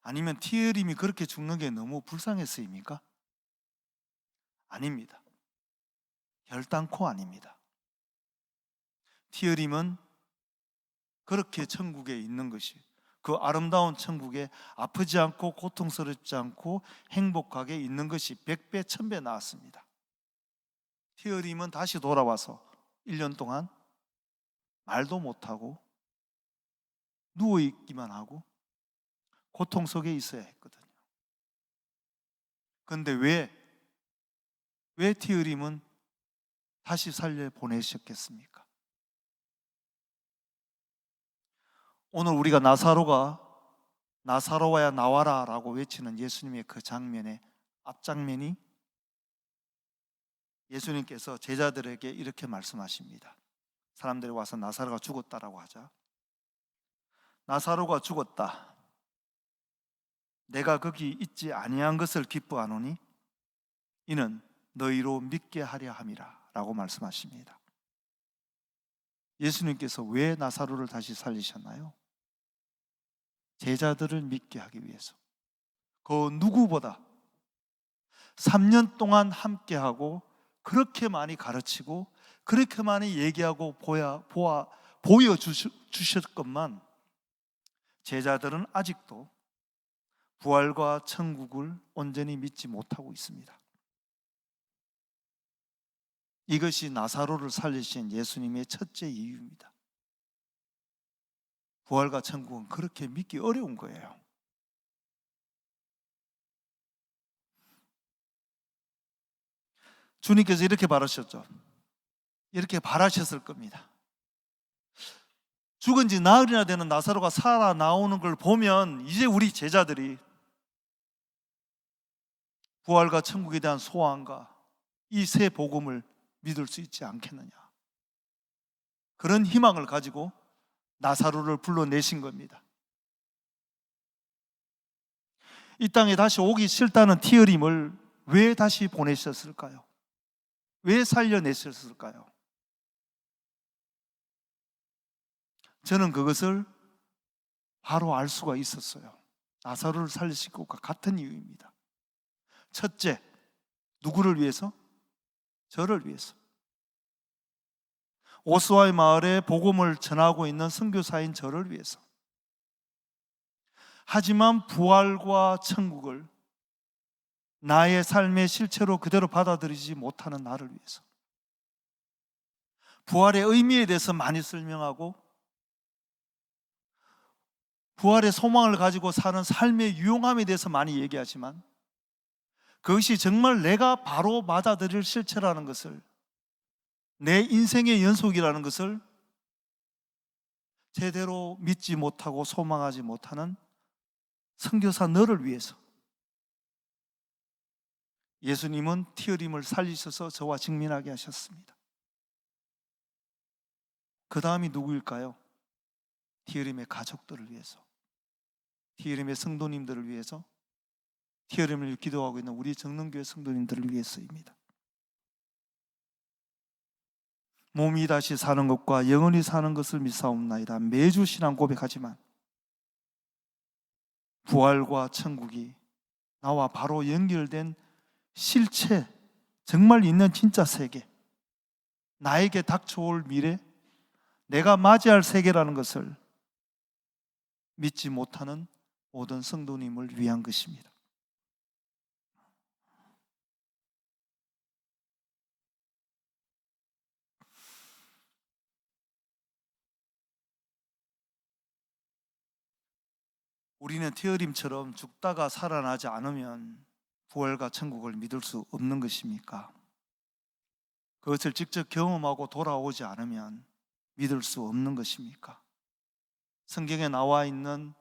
Speaker 5: 아니면 티어림이 그렇게 죽는 게 너무 불쌍했습니까? 아닙니다. 결단코 아닙니다. 티어림은 그렇게 천국에 있는 것이, 그 아름다운 천국에 아프지 않고 고통스럽지 않고 행복하게 있는 것이 100배, 1000배 나았습니다. 티어림은 다시 돌아와서 1년 동안 말도 못하고 누워있기만 하고 고통 속에 있어야 했거든요. 그런데 왜 티어림은 다시 살려 보내셨겠습니까? 오늘 우리가 나사로와야 나와라 라고 외치는 예수님의 그 장면의 앞장면이, 예수님께서 제자들에게 이렇게 말씀하십니다. 사람들이 와서 나사로가 죽었다라고 하자. 나사로가 죽었다. 내가 거기 있지 아니한 것을 기뻐하노니 이는 너희로 믿게 하려 함이라 라고 말씀하십니다. 예수님께서 왜 나사로를 다시 살리셨나요? 제자들을 믿게 하기 위해서. 그 누구보다 3년 동안 함께하고 그렇게 많이 가르치고 그렇게 많이 얘기하고 보여주셨건만 제자들은 아직도 부활과 천국을 온전히 믿지 못하고 있습니다. 이것이 나사로를 살리신 예수님의 첫째 이유입니다. 부활과 천국은 그렇게 믿기 어려운 거예요. 주님께서 이렇게 바라셨죠. 이렇게 바라셨을 겁니다. 죽은 지 나흘이나 되는 나사로가 살아나오는 걸 보면 이제 우리 제자들이 부활과 천국에 대한 소망과 이 새 복음을 믿을 수 있지 않겠느냐, 그런 희망을 가지고 나사로를 불러내신 겁니다. 이 땅에 다시 오기 싫다는 티어림을 왜 다시 보내셨을까요? 왜 살려내셨을까요? 저는 그것을 바로 알 수가 있었어요. 나사로를 살리실 것과 같은 이유입니다. 첫째, 누구를 위해서? 저를 위해서. 오스와의 마을에 복음을 전하고 있는 선교사인 저를 위해서. 하지만 부활과 천국을 나의 삶의 실체로 그대로 받아들이지 못하는 나를 위해서. 부활의 의미에 대해서 많이 설명하고 부활의 소망을 가지고 사는 삶의 유용함에 대해서 많이 얘기하지만 그것이 정말 내가 바로 받아들일 실체라는 것을, 내 인생의 연속이라는 것을 제대로 믿지 못하고 소망하지 못하는 선교사 너를 위해서 예수님은 티어림을 살리셔서 저와 직면하게 하셨습니다. 그 다음이 누구일까요? 티어림의 가족들을 위해서, 티어림의 성도님들을 위해서, 티어림을 기도하고 있는 우리 정릉교회 성도님들을 위해서입니다. 몸이 다시 사는 것과 영원히 사는 것을 믿사옵나이다. 매주 신앙 고백하지만 부활과 천국이 나와 바로 연결된 실체, 정말 있는 진짜 세계, 나에게 닥쳐올 미래, 내가 맞이할 세계라는 것을 믿지 못하는 모든 성도님을 위한 것입니다. 우리는 티어림처럼 죽다가 살아나지 않으면 부활과 천국을 믿을 수 없는 것입니까? 그것을 직접 경험하고 돌아오지 않으면 믿을 수 없는 것입니까? 성경에 나와 있는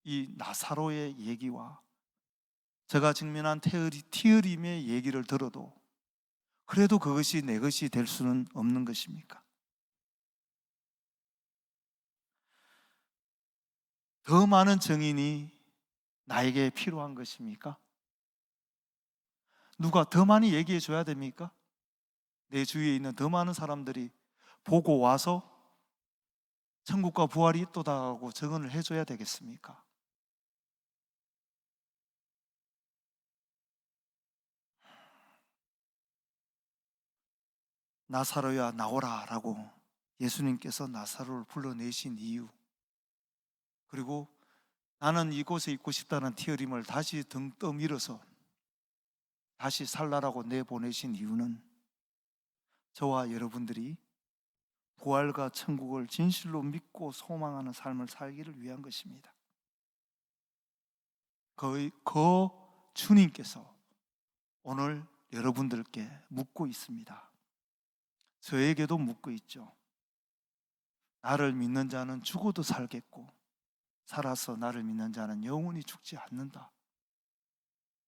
Speaker 5: 이 나사로의 얘기와 제가 직면한 티어림의 얘기를 들어도 그래도 그것이 내 것이 될 수는 없는 것입니까? 더 많은 증인이 나에게 필요한 것입니까? 누가 더 많이 얘기해 줘야 됩니까? 내 주위에 있는 더 많은 사람들이 보고 와서 천국과 부활이 있도다라고 증언을 해줘야 되겠습니까? 나사로야 나오라 라고 예수님께서 나사로를 불러내신 이유, 그리고 나는 이곳에 있고 싶다는 티어림을 다시 등 떠밀어서 다시 살라라고 내보내신 이유는 저와 여러분들이 부활과 천국을 진실로 믿고 소망하는 삶을 살기를 위한 것입니다. 그 주님께서 오늘 여러분들께 묻고 있습니다. 저에게도 묻고 있죠. 나를 믿는 자는 죽어도 살겠고 살아서 나를 믿는 자는 영원히 죽지 않는다.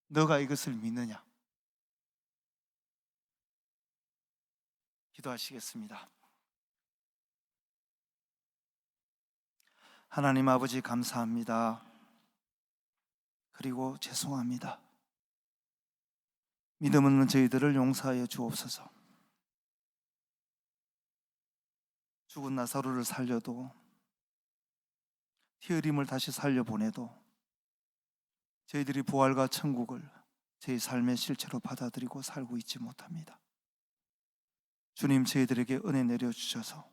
Speaker 5: 너가 이것을 믿느냐? 기도하시겠습니다. 하나님 아버지 감사합니다. 그리고 죄송합니다. 믿음 없는 저희들을 용서하여 주옵소서. 죽은 나사로를 살려도 티어림을 다시 살려보내도 저희들이 부활과 천국을 저희 삶의 실체로 받아들이고 살고 있지 못합니다. 주님, 저희들에게 은혜 내려주셔서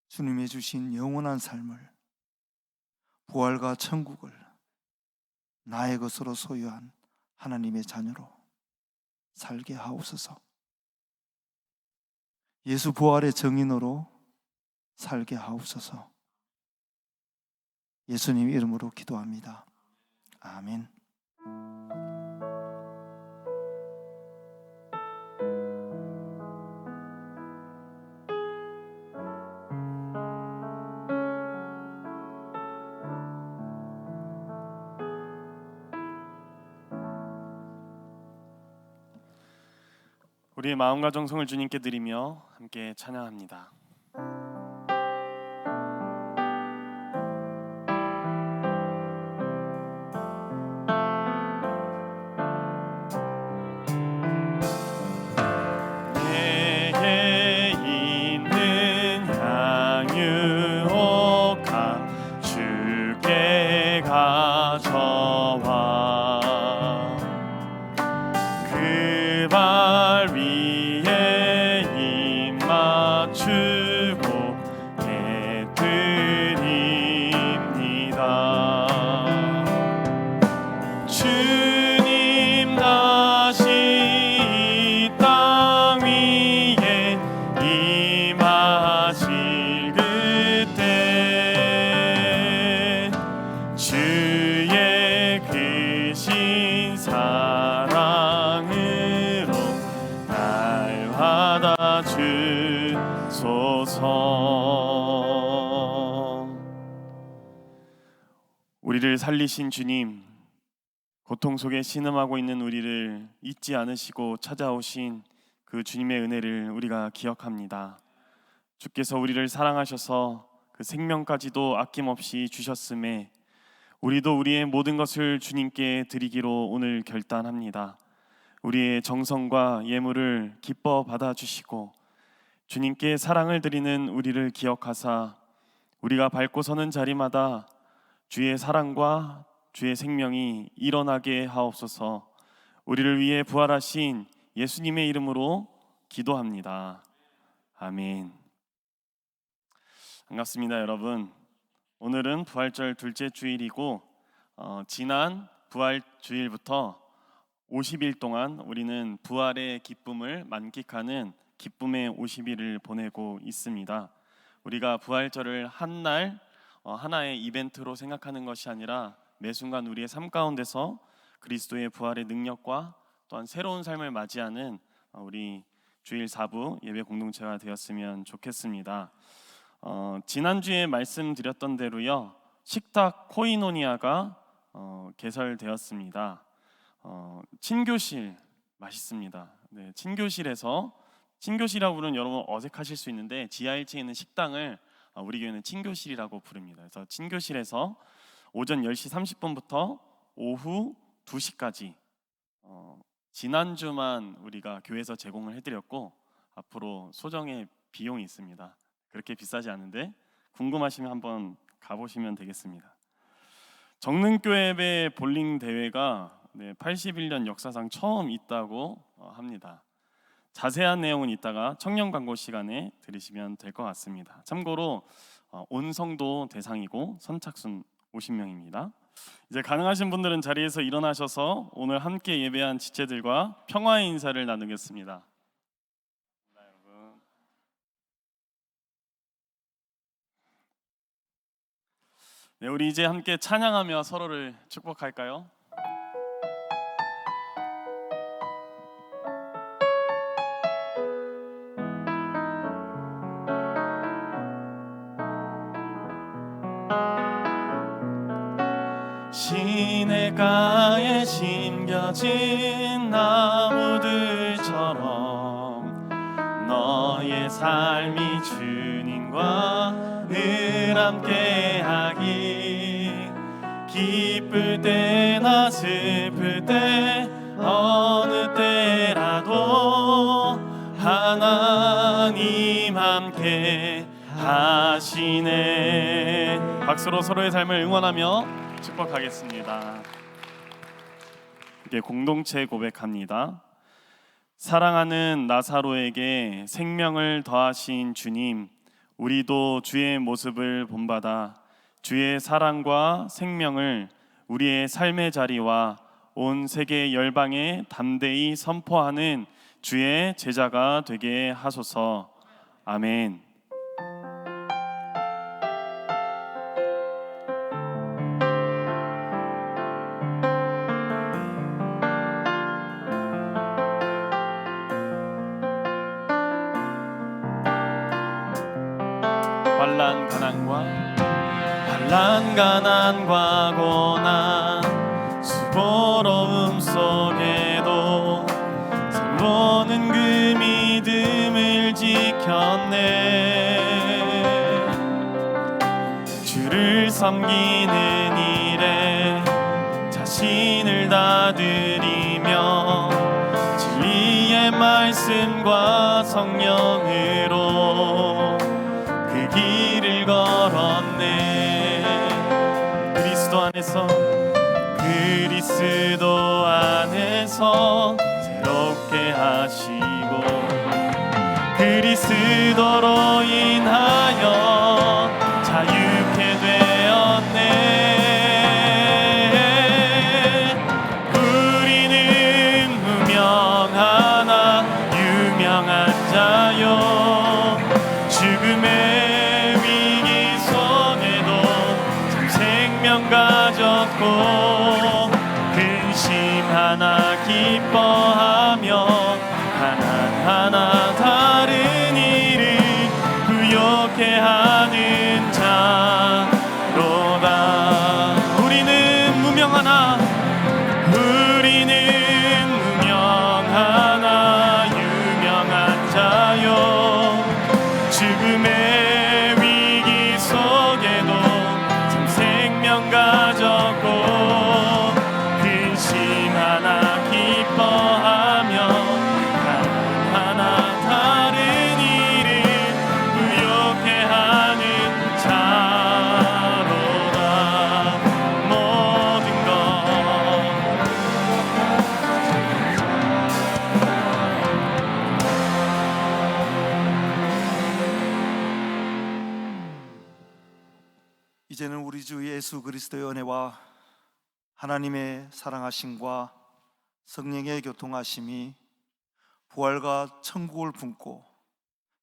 Speaker 5: 주님이 주신 영원한 삶을, 부활과 천국을 나의 것으로 소유한 하나님의 자녀로 살게 하옵소서. 예수 부활의 증인으로 살게 하옵소서. 예수님 이름으로 기도합니다. 아멘.
Speaker 1: 우리의 마음과 정성을 주님께 드리며 함께 찬양합니다. 내게 있는 향유옥가 주께 가져와 그 발 위에 입 맞추고 깨뜨립니다. 주님 다시 이 땅 위에 임하실 그때 주의 크신 사랑으로 날 받아주소서. 우리를 살리신 주님, 고통 속에 신음하고 있는 우리를 잊지 않으시고 찾아오신 그 주님의 은혜를 우리가 기억합니다. 주께서 우리를 사랑하셔서 그 생명까지도 아낌없이 주셨음에 우리도 우리의 모든 것을 주님께 드리기로 오늘 결단합니다. 우리의 정성과 예물을 기뻐 받아주시고 주님께 사랑을 드리는 우리를 기억하사 우리가 밟고 서는 자리마다 주의 사랑과 주의 생명이 일어나게 하옵소서. 우리를 위해 부활하신 예수님의 이름으로 기도합니다. 아멘. 반갑습니다, 여러분. 오늘은 부활절 둘째 주일이고 지난 부활 주일부터 50일 동안 우리는 부활의 기쁨을 만끽하는 기쁨의 50일을 보내고 있습니다. 우리가 부활절을 한 날 하나의 이벤트로 생각하는 것이 아니라 매 순간 우리의 삶 가운데서 그리스도의 부활의 능력과 또한 새로운 삶을 맞이하는 우리 주일 4부 예배 공동체가 되었으면 좋겠습니다. 지난주에 말씀드렸던 대로요, 식탁 코이노니아가 개설되었습니다. 친교실 맛있습니다. 네, 친교실이라고 부르면 여러분 어색하실 수 있는데 지하 1층에 있는 식당을 우리 교회는 친교실이라고 부릅니다. 그래서 친교실에서 오전 10시 30분부터 오후 2시까지 지난주만 우리가 교회에서 제공을 해드렸고 앞으로 소정의 비용이 있습니다. 그렇게 비싸지 않은데 궁금하시면 한번 가보시면 되겠습니다. 정릉교회배 볼링 대회가 81년 역사상 처음 있다고 합니다. 자세한 내용은 이따가 청년 광고 시간에 들으시면 될 것 같습니다. 참고로 온 성도 대상이고 선착순 50명입니다. 이제 가능하신 분들은 자리에서 일어나셔서 오늘 함께 예배한 지체들과 평화의 인사를 나누겠습니다. 네, 우리 이제 함께 찬양하며 서로를 축복할까요? 시냇가에 심겨진 나무들처럼 너의 삶이 주님과 늘 함께하기, 기쁠 때나 슬플 때 어느 때라도 하나님 함께 하시네. 박수로 서로의 삶을 응원하며 축복하겠습니다. 이게 공동체 고백합니다. 사랑하는 나사로에게 생명을 더하신 주님, 우리도 주의 모습을 본받아 주의 사랑과 생명을 우리의 삶의 자리와 온 세계 열방에 담대히 선포하는 주의 제자가 되게 하소서. 아멘. 환난 가난과 고난 수고로움 속에도 선보는 그 믿음을 지켰네. 주를 섬기는 일에 자신을 다드리며 진리의 말씀과 성령으로 그 길을 걸었네. 그리스도 안에서 새롭게 하시고 그리스도로 인하여 자유케 되었네. 우리는 무명하나 유명한 자요, 죽음의 위기 속에도 참 생명 가졌고 근심 하나 기뻐하며 하나하나 다른 일을 부욕해 하는 자로다. 우리는 무명하나 유명한 자요, 죽음의 위기 속에도 참 생명 가졌고 근심 하나 기뻐하며 하나하나 다른 일을 부욕해 하는 자로다. 모든 것
Speaker 5: 이제는 우리 주 예수 그리스도의 은혜와 하나님의 사랑하심과 성령의 교통하심이 부활과 천국을 품고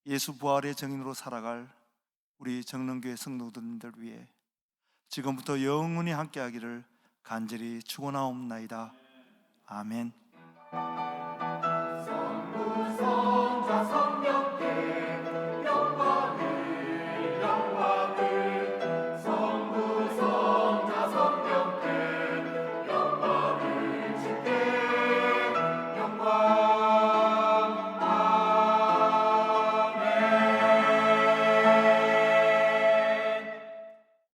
Speaker 5: 예수 부활의 증인으로 살아갈 우리 정릉교회 성도들을 위해 지금부터 영원히 함께하기를 간절히 축원하옵나이다. 아멘.